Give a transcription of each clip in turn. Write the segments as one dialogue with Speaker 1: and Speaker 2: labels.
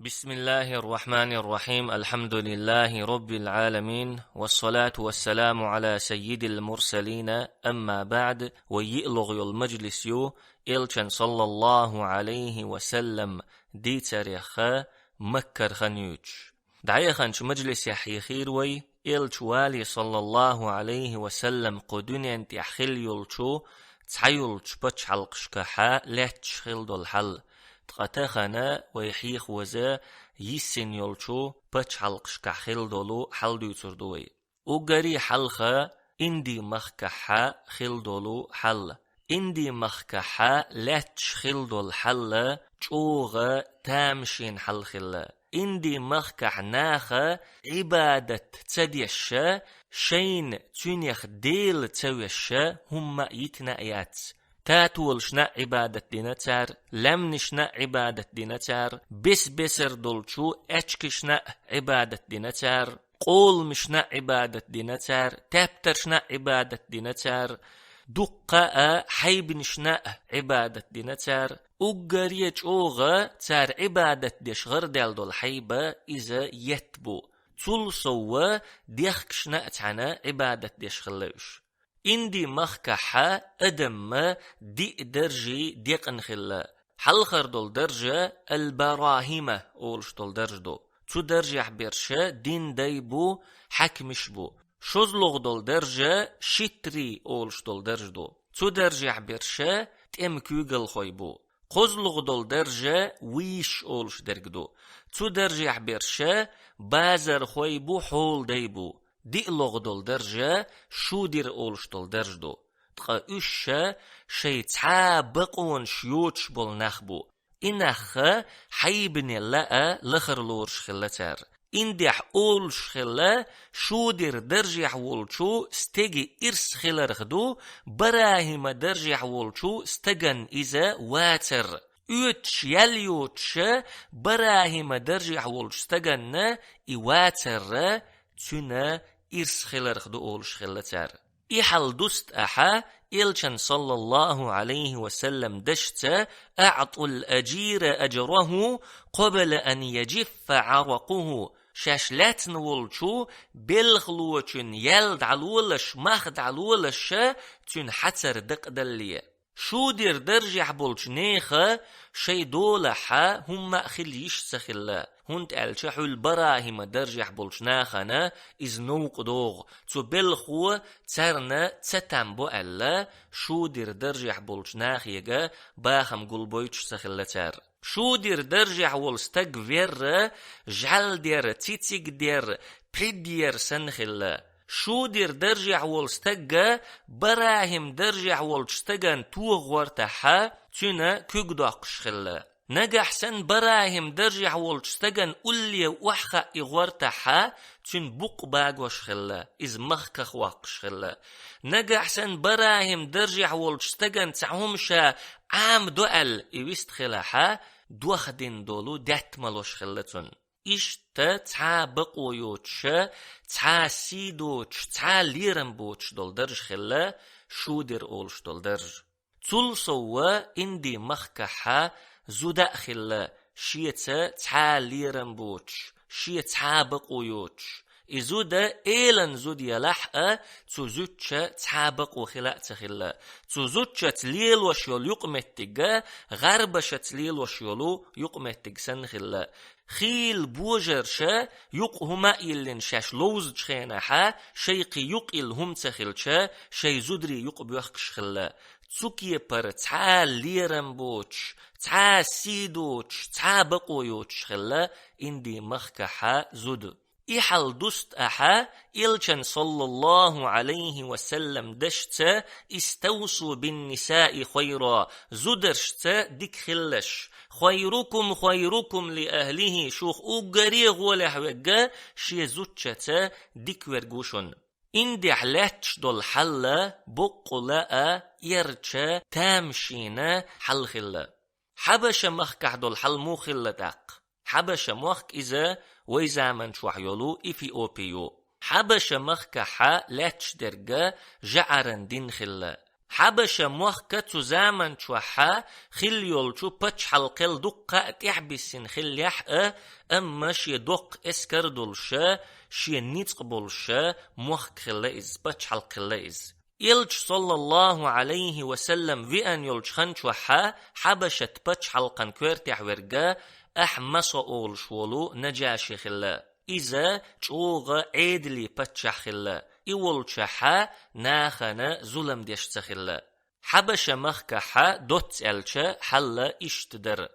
Speaker 1: بسم الله الرحمن الرحيم. الحمد لله رب العالمين، والصلاة والسلام على سيد المرسلين. أما بعد، ويئلغ المجلس إلشن صلى الله عليه وسلم دي تاريخ مكر خنيوج دعي خنش مجلس يحيي خير إلش والي صلى الله عليه وسلم قدوني انت يحخل يلشو تحيلش بچ حلقش كحا لاتش خلد الحل تقتخنا ويحيخ وزا يسن يلشو بچ حلقش كحل دولو حل ديوتردوي وغري حلقة اندي مخكحا خل دولو حل اندي مخكحا لاتش خل دول حل چوغ تامشين حل خلا اندي مخكح ناخا عبادة تديش شين تنيخ ديل تسويش هم يتنايات تاتول شنا عبادة دينتار لم نشنا عبادة دينتار بسر دولشو اشكشنا عبادة دينتار قول مشنا عبادة دينتار تابتر شنا عبادة دينتار دقاء حيب نشنا عبادة دينتار أجريج أوغا تار عبادة ديش غردال دول حيبة إذا يتبو تول سوا ديخكشنا اتعنا عبادة ديش خلوش اندي مخكحة ادم دي درجي ديقن خلا حلخر دول درجة البراهيمة اولش دول درجدو تو درجة حبيرشة دين دايبو حكمش بو شوزلوغ دول درجة شتري اولش دول درجدو تو درجة حبيرشة تأمكوغل خويبو قزلغ دول درجة ويش اولش درجدو تو درجة حبيرشة بازر خويبو حول دايبو ديقلغ دول درجة شودير اولش دول درجدو تقا اشا شي تعابقون شيوتش بول نخبو إنخ حيبني لأ لخرلورش خلتار اندح اولش خلا شودير درجة وولشو استيجي إرس خلرخدو براهما درجة وولشو استجن إذا واتر يوتش يليوتش براهما درجة وولش استجن إواتر تنا إرس خلرخدو اولش خلتار إحل دوست أحا إلشن صلى الله عليه وسلم دشت أعطوا الأجير أجره قبل أن يجف عرقه شاشلات نولشو بالخلوچن يلد علولش مخد علولش تن حتر دق دلية شو دير درجح بولش نيخة شي دولحا هم أخليش سخلا هنت ألشحو البراهيم درجح بولش ناخنا إز نوق دوغ تو بالخو ترنا تتنبو ألا شو دير درجح بولش ناخيجا باخم قلبويتش سخلا تر شو دير درجح والستق فير جعل دير تيتيك دير بريدير سنخلا شو دير درجح والستق براهم درجح والستقان توغ ورتحا تنا كوغداقش خلا نجح سن براهم درجح والستقان قولي وحخا إغورتحا تن بوق باقوش خلا إز مخكخ واقش خلا نجح سن براهم درجح والستقان تعهمشا عام دوال إيوست خلاحا دوخدين دولو دات ملوش خلتون إشتا تا بقويوتش تا سيدوتش تا ليرنبوتش دول درج خلا شودر أولش دول درج تول سوا اندي مخكحا زودا خلا شيتا تا ليرنبوتش شيتا تا بقويوتش إزودا إيلن زود يلحق تزوتش تحابق وخلاء تخلا تزوتش تليل وشيول يقمتك غربش تليل وشيولو يقمتك سن خلا خيل بوجرشا يقهما إلن شاش لوز تخينحا شيقي يقل هم تخلشا شي زودري يقبيخش خلا تسوكي پر تا ليرنبوتش تا سيدوتش تا بقويوتش خلا اندي مخكحا زود إحل دوست أحا إلشن صلى الله عليه وسلم دشت استوصوا بالنساء خيرا زدرشت ديك خلش خيركم لأهله شوخ أغريغ ولحوغا شي زوتشت ديك ورغوشن اندي حلاتش دول حلا بقلاء يرچ تامشين حل خلا حبش مخكح دول حل مو خلا داق حبش مخك إذا ويزامن شوحيولو إفيوبيو حبش مخكحا لاتش درجة جعرن دين خلا حبشة موخكة تزامن شوحا خل يولشو بتش حلقل دقة تحبسين خل يحقى أما شي دق اسكر دولشا شي نيتق بولشا موخك خلائز بتش حلقلائز يلج صلى الله عليه وسلم في أن يلج خنشوحا حبشة بتش حلقن كويرتح ورقا أحمس أول شولو نجاشي خلا إذا تشوغ عيدلي بتش خلا إول شحا ناخنا ظلم ديشت خلا حبشة مخكحا دوت ألشا حلا إشتدر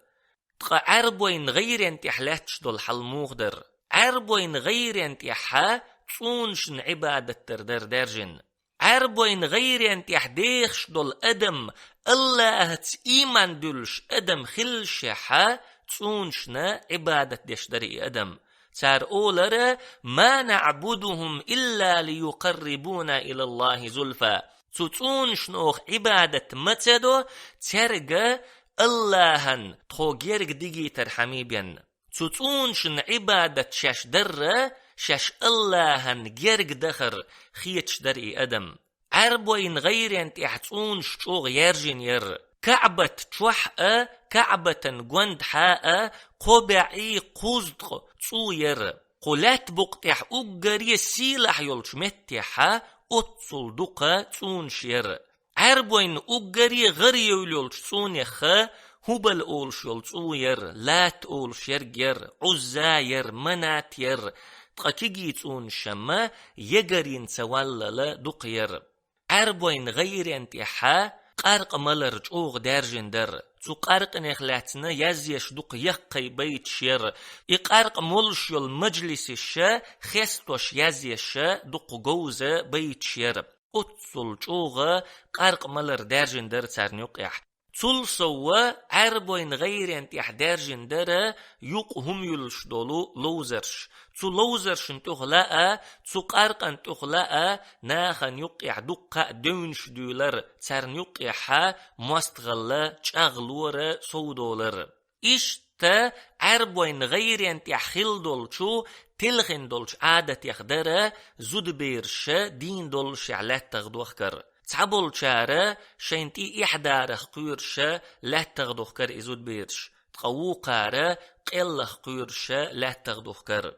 Speaker 1: تقا عربوين غير انت حلاتش دول حل مغدر عربوين غير انت حا تصونشن عبادة تردر درجن عربوين غير انت حديخش دول أدم الله إيمان دولش أدم خلش حا تصونشنا عبادة ديشتري أدم تار أولر ما نعبدهم إلا ليقربونا إلى الله زلفا تتون شنوخ عبادة متدو ترغ اللهن تخوغيرك ديجي ترحميبين تتون شن عبادة شاش در شاش اللهن جيرك دخر خيتش دري أدم عربوين غير انت احتون شوغ يرجن ير كعبة تشوحأ كعبة قوند حاء قبعي قوزدق تصوير قلات بقتح أقري سيلح يلش متحا أتصل دقا تونشير عربوين أقري غري يلش تونيخا هبل أولش يلتصوير لات أولش يرجر عزاير منات ير تقاكيجي تونشما يجرين سوالل دقير عربوين غير انتحا قارق ملرج اوغ دارجن در تو قارق نخلاتنا يزيش دوق يقي بيت شير يقارق ملش يل مجلس الشا خستوش يزيش دوق جوزة بيت شير اتسل اوغ قارق ملر دارجن در تارنيقيح تول سوا عربوين غير انتيح دارجن در يوق هم يلش دولو لوزرش تو لوزرش انتخلاء تو قارق انتخلاء ناخن يقيح دقا دونش دولر تارن يقيحا مستغلا چاغلور سودولر إشتا عربوين غير انتيح خل دولشو تلخن دولش عادت يخدر زود بيرش دين دولش علات تغدوخكر تعبول شارة شينتي إحدارخ قيرشة لا تغدوخكر إزود بيرش تقوو قارة قلخ قيرشة لا تغدوخكر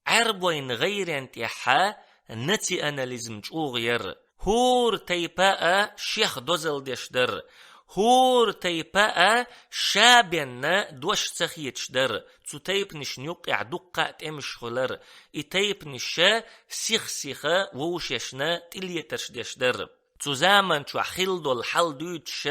Speaker 1: عربوين غير انتحا نتي أناليزم غير هور تيباء شيخ دوزل ديشدر هور تيباء شابنا دوش تخيتشدر تو تيبنش نيوقع دقة تمش خلر إتيبنش سيخ ووشيشنا تليترش ديشدر تزامن شو خلدو الحل دوتش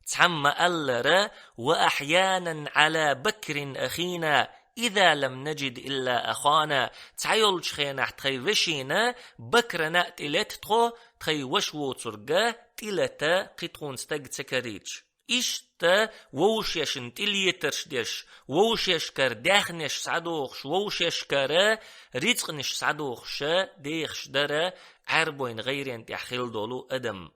Speaker 1: تعم ألر وأحيانا على بكر أخينا إذا لم نجد إلا أخانا تعيولش خينا تخي وشينا بكرنا تلتخو تخي وشو ترقا تلتا قطون ستاق تكريتش إشتا ووشيشن تليترش ديش ووشيش كر داخنش سعدوخش ووشيش كر ريتقنش سعدوخش ديخش دره عربوين غير انت حخيل دولو أدم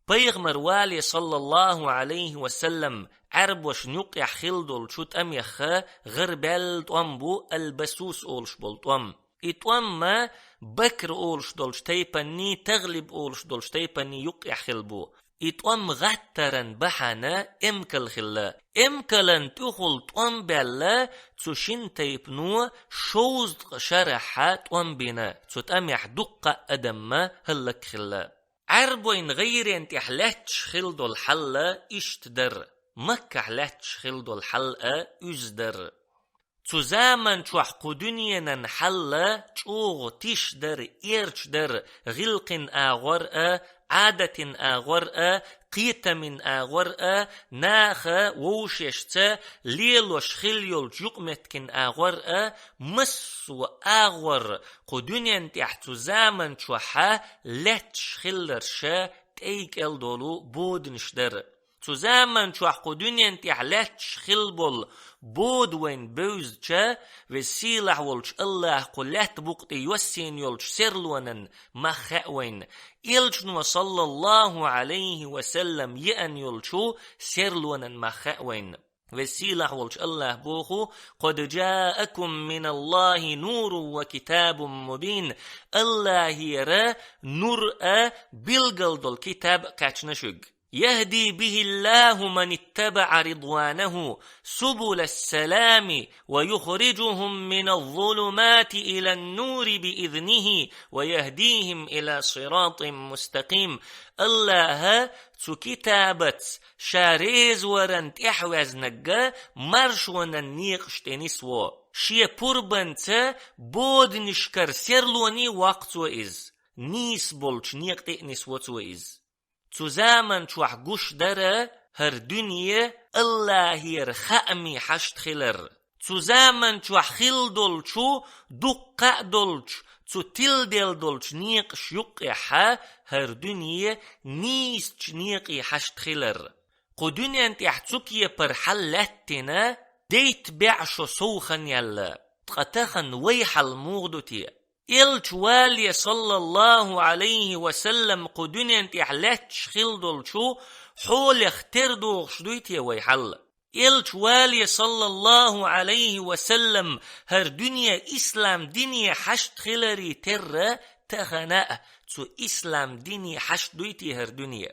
Speaker 1: بيغمر والي صلى الله عليه وسلم عربوش نيوق يحخيل دول شوت أم يخا غربال طوامبو البسوس أولش بول طوام إطوام ما بكر أولش دولش تيباني تغلب أولش دولش تيباني يوق يحخيل بو إطوام غترن بحانا إمكال خلا إمكالن تخل طوام بلا تشين تيبنو شوز شرحا طوام بنا تتأم يحدق أدم هلك خلا عربوين غير انت حلاتش خلدو الحلة اشتدر مكة حلاتش خلدو الحلقة ازدر تزامن تشوح قدنيا حلة تشوغ تشدر إيرشدر غلق آغورأ عادة آغورأ قيت من آغورأ ناخا ووششتا ليلوش خليول جقمتكن آغورأ مسو آغور قدنيا تحت زامن تشوحا لاتش خلرشا تيك الدولو بودنشدر تزامن تشوح قدنيا تحلاتش خلبول بود وين بوزجا وسيلح ولش الله قلات بقت يوسين يولش سرلونن مخاوين إلجن صلى الله عليه وسلم يأن يولشو سرلونن مخاوين وسيلة والش الله بوخو قد جاءكم من الله نور وكتاب مبين الله يرى نور بلغل دول كتاب كاتشنشق يهدي به الله من اتبع رضوانه سبل السلام ويخرجهم من الظلمات إلى النور بإذنه ويهديهم إلى صراط مستقيم الله تو كتابت شاريز ورنت إحواز نقا مرش وننيق شتنسوا شي پربنت بود نشكر سرلوني وقت وإز نيس بولش نيق تئنس وإز زمان چوح گوش داره هر دنیا الله ير خأمي حشت خلر زمان چوح خل دولچو دقاء دولچ تل دل دولچ نيق شيقح هر دنيا نيس نيقي حشت خلر قو دنيا انت احتوكي پر حلتنا ديت بعشو سوخن يلا تقتخن ويح الموغدوتي والي صلى الله عليه وسلم قدنيا تحلتش خلدل شو حول اختردو خشدويتي ويحل والي صلى الله عليه وسلم هر دنيا إسلام دنيا حشت خلري تر تخناء تو إسلام دنيا حشت دويتي هر دنيا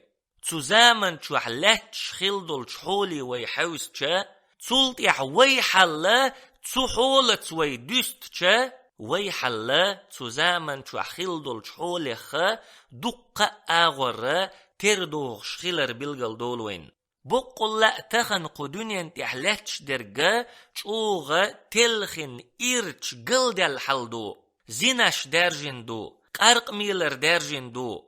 Speaker 1: تو زامن شو حلتش خلدل شحولي ويحوز چا تولت يح ويحل تو حولت ويدست چا ويحل زمان شو خلدل شحولخ دقة آغر تردوغ شخلر بلغل دولوين بقل لا تخن قدنيا تحلتش درجة شوغ تلخن إرتش قلدل حلدو زيناش درجن دو قرق ميلر درجن دو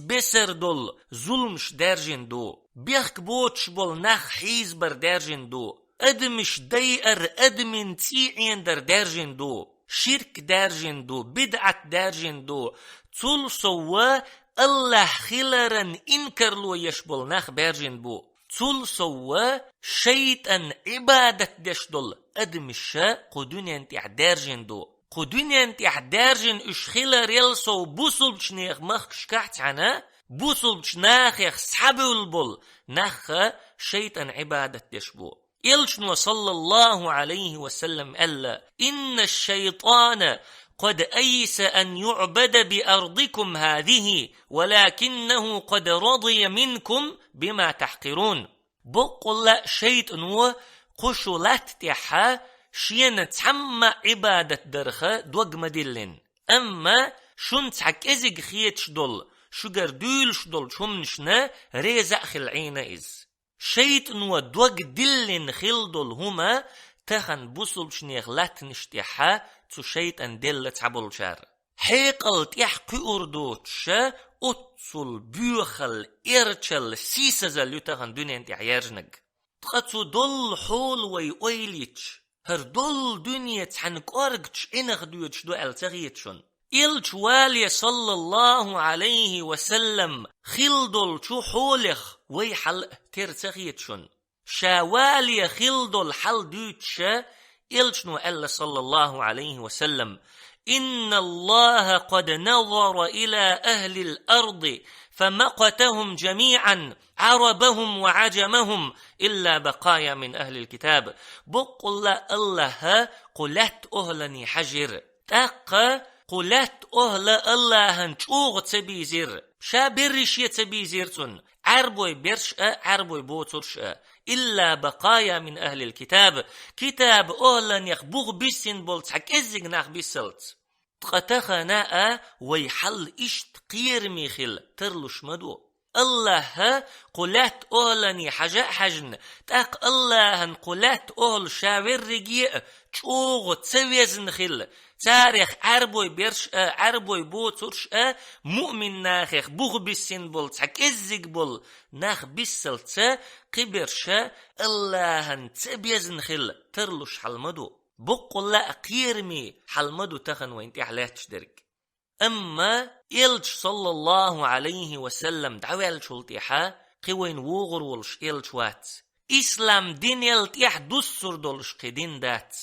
Speaker 1: بسر دول ظلمش درجن دو بيخك بوتش بول نخ حيزبر درجن دو ادمش ديئر ادمن تيعين درجن دو شرك درجن دو بدعة درجن دو تول سوا الله خلرن انكر لو يشبل نخ برجن بو تول سوا شيطان عبادة دشدل ادمش قدونين تيح درجن دو قدونين تيح درجن اش خلر يلسو بوصلش نيخ مخ شكحت عنا بوصلش ناخ سحبو البل نخ شيطان عبادة دشبو إلشن صلى الله عليه وسلم ألا إن الشيطان قد أيس أن يعبد بأرضكم هذه ولكنه قد رضي منكم بما تحقرون بقول شيطان قشلت تحا شين تحمى عبادة درخة دوغ مدلن أما شن تحك إزيق خيتش دول شجر دولش دول شمنشنا ريزا خلعين إز شيطان ودوغ دلن خلدل هما تخن بوصلش نيغلات نشتيحا تو شيطان دل تعبل شار حيقل تيحقي أردوتش أتصل بيوخل إرچل سيسزل يتخن دنيا انت عيارجنق تخطو دل حول ويويليتش هر دل دنيا تحنك أرقش إنغ دوتش دو ألتغيتشن إلش والي صلى الله عليه وسلم خلدل شو حولخ ويحل ترتغيتشن شاوالي خلدل حل دوتش إلش نو صلى الله عليه وسلم إن الله قد نظر إلى أهل الأرض فمقتهم جميعا عربهم وعجمهم إلا بقايا من أهل الكتاب بقل الله قلت أهلني حجر تاق قلت أهل الله هنشوغ تبيزير شابرش يتبيزيرتن عربوي برش عربوي بوترش إلا بقايا من أهل الكتاب كتاب أهلن يخبوغ بسن بولت حك إزيق ناخ بسلت تقتخنا ويحل إشت قير ميخل ترلش مدو الله قلت أهلني حجن تاق الله قلت أهل شاور رجيء شوغ تسويزن خل تاريخ عربوي برش عربوي بوترش مؤمن ناخخ بوغ بسن بولت حك إزيق بول ناخ بسلت قبرش الله تبيزن خل ترلش حلمدو بقول لا قيرمي حلمدو تخن وانت حلاتش درك أما إلش صلى الله عليه وسلم دعوال شلتيحا قوين وغر ولش إلش وات إسلام دين يلتيح دسر دولش قدين دات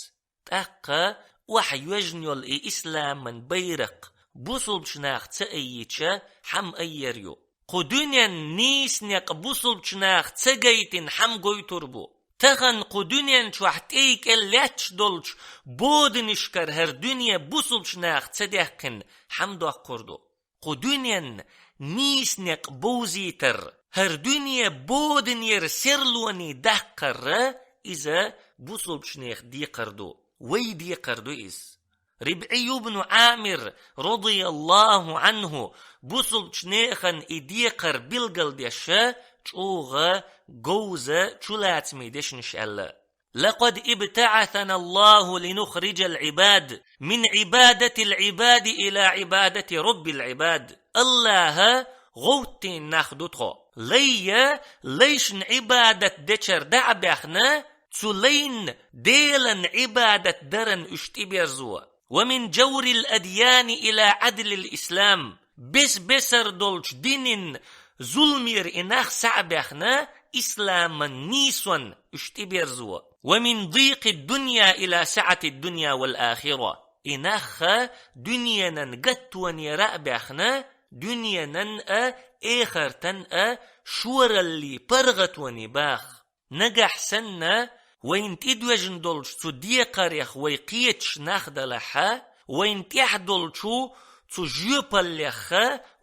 Speaker 1: تاقا وحي يجنيل إسلام من بيرق بوصل بشناخ تأييتشا حم أيريو قدنيا نيس نيق بوصل بشناخ تأييتن حم قوي تربو تغن قدنيا شوحت ايك اللاتش دولش بودنشكر هر دنيا بوصلش ناخ تصدقن حمدو قردو قدنيا نيسنق بوزيتر هر دنيا بودن يرسرلوني دقر إذا بوصلش ناخ دي قردو وي دي قردو إز ربعي بن عامر رضي الله عنه بوصلش ناخن إديقر بلغل ديشا چوغا جوزا چولات ميدش نشألا لقد ابتعثنا الله لنخرج العباد من عبادة العباد إلى عبادة رب العباد الله غوتين ناخدوتخو ليشن عبادة دچر دعبخنا تلين ديلن عبادة درن اشتبرزوا ومن جور الأديان إلى عدل الإسلام بسر دولش دينين ظلمير إناخ سعبخنا إسلاما نيسون اشتبرزوا ومن ضيق الدنيا إلى سعة الدنيا والآخرة إناخ دنيا ننقتون يرأبخنا دنيا ننأ آخر تنأ شور اللي برغتوني باخ نجح سنة وين تدوجن دولش تديقريخ ويقيتش ناخدلحا وين تحدولشو تجيبلخ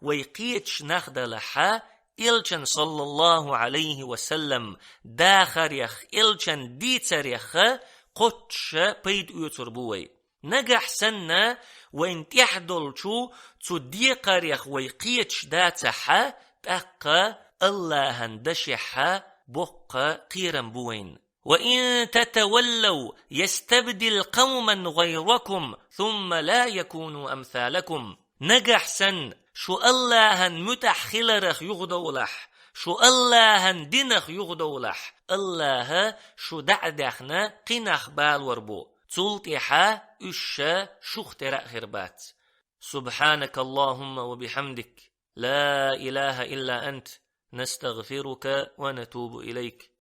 Speaker 1: ويقيتش ناخدلحا إلشن صلى الله عليه وسلم داخريخ إلشن ديتريخ قدش بيد يتربوي نجح سنة وين تحدولشو تديقريخ ويقيتش داتحا تقى الله هندشحا بقى قيرا بوين وإن تتولوا يستبدل قوما غيركم ثم لا يكونوا أمثالكم نجح سن شو الله متحخلرخ يغدولح شو الله دينخ يغدولح الله شو دعدخنا قنخ بال وربو تلتحا أشا شخترق خربات سبحانك اللهم وبحمدك لا إله إلا أنت نستغفرك ونتوب إليك